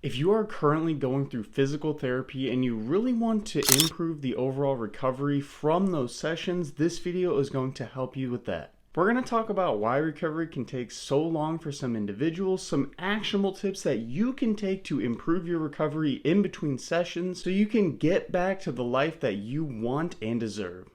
If you are currently going through physical therapy and you really want to improve the overall recovery from those sessions, this video is going to help you with that. We're going to talk about why recovery can take so long for some individuals, some actionable tips that you can take to improve your recovery in between sessions so you can get back to the life that you want and deserve.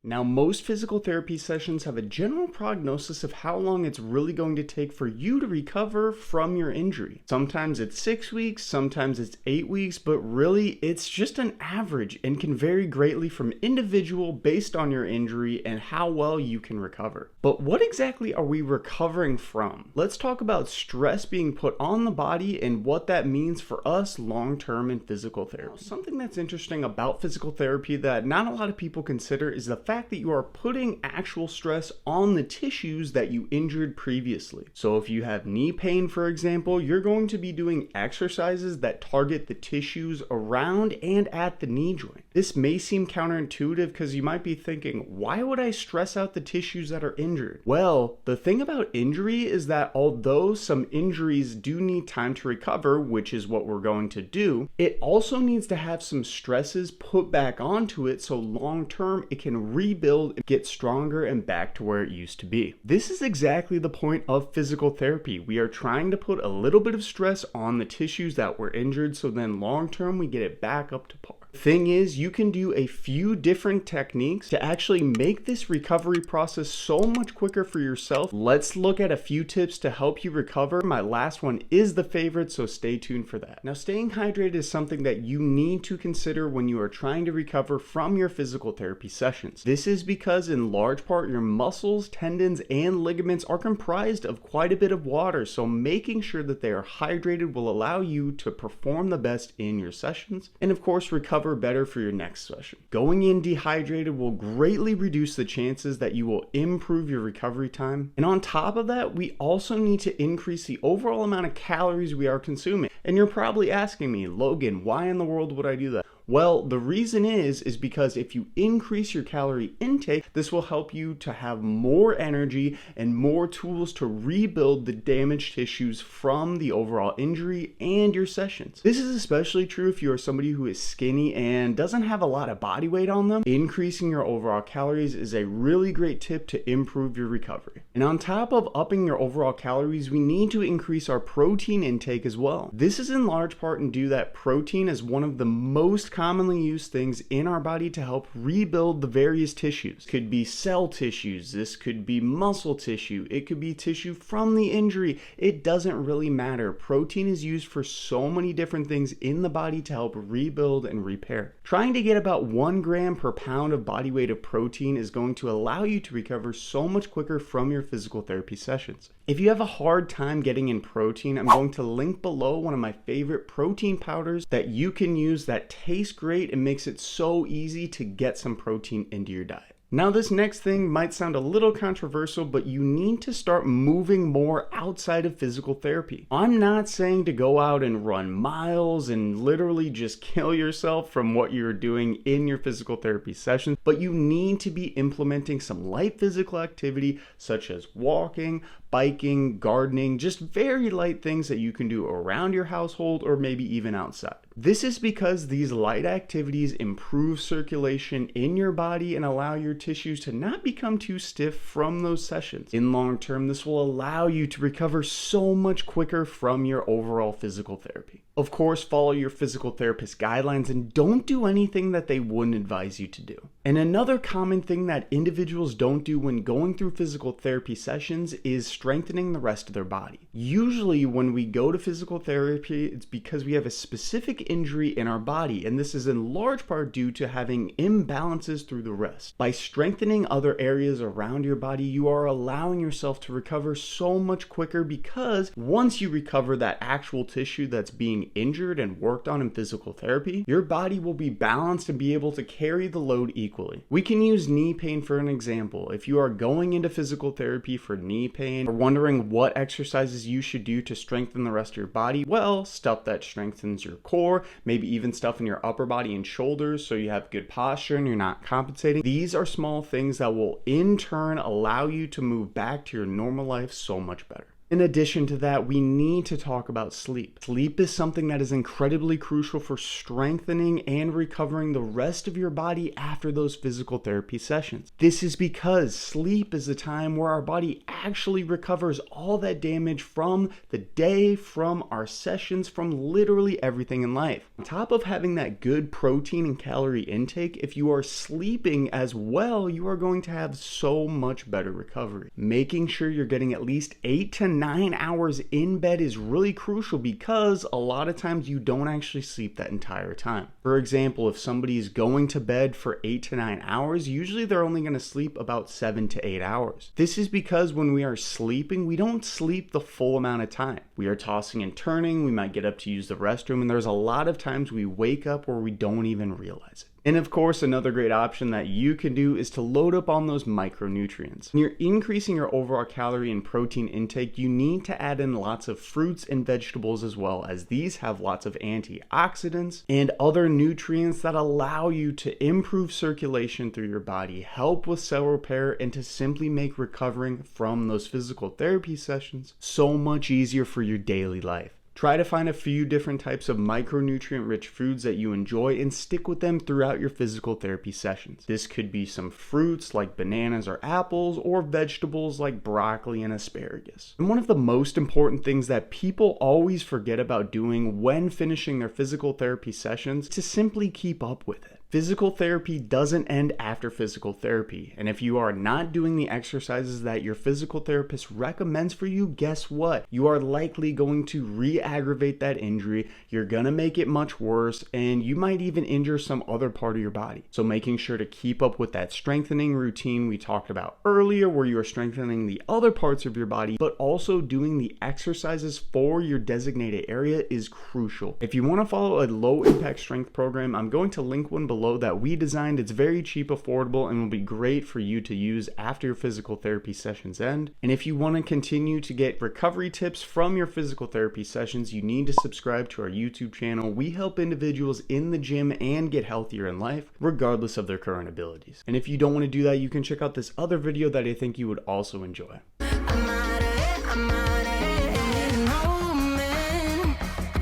Now, most physical therapy sessions have a general prognosis of how long it's really going to take for you to recover from your injury. Sometimes it's 6 weeks, sometimes it's 8 weeks, but really it's just an average and can vary greatly from individual based on your injury and how well you can recover. But what exactly are we recovering from? Let's talk about stress being put on the body and what that means for us long-term in physical therapy. Something that's interesting about physical therapy that not a lot of people consider is the fact that you are putting actual stress on the tissues that you injured previously. So if you have knee pain, for example, you're going to be doing exercises that target the tissues around and at the knee joint. This may seem counterintuitive because you might be thinking, why would I stress out the tissues that are injured? Well, the thing about injury is that although some injuries do need time to recover, which is what we're going to do, it also needs to have some stresses put back onto it so long term it can rebuild and get stronger and back to where it used to be. This is exactly the point of physical therapy. We are trying to put a little bit of stress on the tissues that were injured so then long term we get it back up to par. The thing is, you can do a few different techniques to actually make this recovery process so much quicker for yourself. Let's look at a few tips to help you recover. My last one is the favorite, so stay tuned for that. Now, staying hydrated is something that you need to consider when you are trying to recover from your physical therapy sessions. This is because in large part your muscles, tendons, and ligaments are comprised of quite a bit of water, so making sure that they are hydrated will allow you to perform the best in your sessions and of course recover better for your next session. Going in dehydrated will greatly reduce the chances that you will improve your recovery time. And on top of that, we also need to increase the overall amount of calories we are consuming. And you're probably asking me, Logan, why in the world would I do that? Well, the reason is because if you increase your calorie intake, this will help you to have more energy and more tools to rebuild the damaged tissues from the overall injury and your sessions. This is especially true if you are somebody who is skinny and doesn't have a lot of body weight on them. Increasing your overall calories is a really great tip to improve your recovery. And on top of upping your overall calories, we need to increase our protein intake as well. This is in large part due to that protein is one of the most commonly used things in our body to help rebuild the various tissues. It could be cell tissues, this could be muscle tissue, it could be tissue from the injury. It doesn't really matter. Protein is used for so many different things in the body to help rebuild and repair. Trying to get about 1 gram per pound of body weight of protein is going to allow you to recover so much quicker from your physical therapy sessions. If you have a hard time getting in protein, I'm going to link below one of my favorite protein powders that you can use that tastes great and makes it so easy to get some protein into your diet. Now, this next thing might sound a little controversial, but you need to start moving more outside of physical therapy. I'm not saying to go out and run miles and literally just kill yourself from what you're doing in your physical therapy sessions, but you need to be implementing some light physical activity such as walking, biking, gardening, just very light things that you can do around your household or maybe even outside. This is because these light activities improve circulation in your body and allow your tissues to not become too stiff from those sessions. In long term, this will allow you to recover so much quicker from your overall physical therapy. Of course, follow your physical therapist guidelines and don't do anything that they wouldn't advise you to do. And another common thing that individuals don't do when going through physical therapy sessions is strengthening the rest of their body. Usually when we go to physical therapy, it's because we have a specific injury in our body, and this is in large part due to having imbalances through the wrist. By strengthening other areas around your body, you are allowing yourself to recover so much quicker because once you recover that actual tissue that's being injured and worked on in physical therapy, your body will be balanced and be able to carry the load equally. We can use knee pain for an example. If you are going into physical therapy for knee pain or wondering what exercises you should do to strengthen the rest of your body, well, stuff that strengthens your core, maybe even stuff in your upper body and shoulders so you have good posture and you're not compensating. These are small things that will in turn allow you to move back to your normal life so much better. In addition to that, we need to talk about sleep. Sleep is something that is incredibly crucial for strengthening and recovering the rest of your body after those physical therapy sessions. This is because sleep is the time where our body actually recovers all that damage from the day, from our sessions, from literally everything in life. On top of having that good protein and calorie intake, if you are sleeping as well, you are going to have so much better recovery. Making sure you're getting at least 8 to 9 hours in bed is really crucial because a lot of times you don't actually sleep that entire time. For example, if somebody is going to bed for 8 to 9 hours, usually they're only going to sleep about 7 to 8 hours. This is because when we are sleeping, we don't sleep the full amount of time. We are tossing and turning, we might get up to use the restroom, and there's a lot of times we wake up where we don't even realize it. And of course, another great option that you can do is to load up on those micronutrients. When you're increasing your overall calorie and protein intake, you need to add in lots of fruits and vegetables as well, as these have lots of antioxidants and other nutrients that allow you to improve circulation through your body, help with cell repair, and to simply make recovering from those physical therapy sessions so much easier for your daily life. Try to find a few different types of micronutrient-rich foods that you enjoy and stick with them throughout your physical therapy sessions. This could be some fruits like bananas or apples, or vegetables like broccoli and asparagus. And one of the most important things that people always forget about doing when finishing their physical therapy sessions is to simply keep up with it. Physical therapy doesn't end after physical therapy, and if you are not doing the exercises that your physical therapist recommends for you, guess what? You are likely going to re-aggravate that injury, you're gonna make it much worse, and you might even injure some other part of your body. So making sure to keep up with that strengthening routine we talked about earlier, where you are strengthening the other parts of your body, but also doing the exercises for your designated area is crucial. If you wanna follow a low impact strength program, I'm going to link one below that we designed. It's very cheap, affordable, and will be great for you to use after your physical therapy sessions end. And if you want to continue to get recovery tips from your physical therapy sessions, you need to subscribe to our YouTube channel. We help individuals in the gym and get healthier in life, regardless of their current abilities. And if you don't want to do that, you can check out this other video that I think you would also enjoy.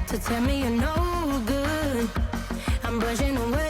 To tell me you're no good, I'm brushing away.